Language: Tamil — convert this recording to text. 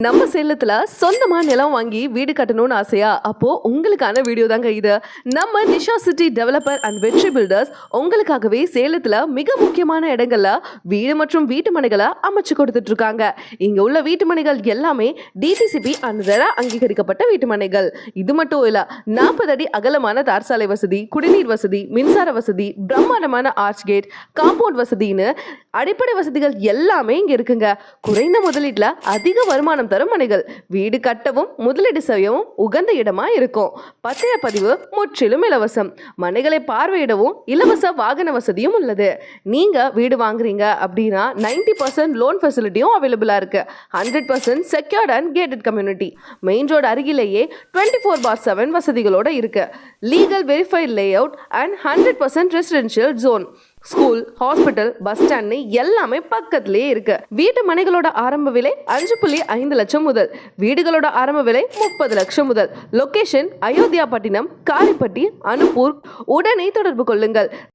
நம்ம சேலத்துல சொந்தமா நிலம் வாங்கி வீடு கட்டணும்னு ஆசையா? அப்போ உங்களுக்கான வீடியோ தாங்க இது. நம்ம நிஷா சிட்டி டெவலப்பர் அண்ட் வெற்றி பில்டர்ஸ் உங்களுக்காகவே சேலத்துல மிக முக்கியமான இடங்கள்ல வீடு மற்றும் வீட்டு மனைகளை அமைச்சு கொடுத்துட்டு இருக்காங்க. இங்க உள்ள வீட்டு மனைகள் எல்லாமே டிடிசிபி அண்ட் ரெரா அங்கீகரிக்கப்பட்ட வீட்டு மனைகள். இது மட்டும் இல்ல, 40 அடி அகலமான தார் சாலை வசதி, குடிநீர் வசதி, மின்சார வசதி, பிரம்மாண்டமான ஆர்ச் கேட், காம்பவுண்ட் வசதின்னு அடிப்படை வசதிகள் எல்லாமே இங்க இருக்குங்க. குறைந்த முதலீட்டுல அதிக வருமானம் தரும் மனைகள். வீடு கட்டவும் முதலீடு செய்யவும் உகந்த இடமா இருக்கும். பத்திரப்பதிவு முற்றிலும் இலவசம். மனைகளை பார்வையிடவும் இலவச வாகன வசதியும் உள்ளது. நீங்க வீடு வாங்குறீங்க அப்படின்னா 90% லோன் ஃபெசிலிட்டியும் அவைலபிளா இருக்கு. 100% secured and gated community. Main road அருகிலேயே 24/7 வசதிகளோட இருக்கு. Legal verified layout and 100% residential zone. School, hospital, bus stand எல்லாமே பக்கத்திலே இருக்கு. வீட்டு மனைகளோட ஆரம்ப விலை 5.5 லட்சம் முதல். வீடுகளோட ஆரம்ப விலை 30 லட்சம் முதல். லொகேஷன் அயோத்தியா பட்டினம், காரிப்பட்டி, அனுப்பூர். உடனே தொடர்பு கொள்ளுங்கள்.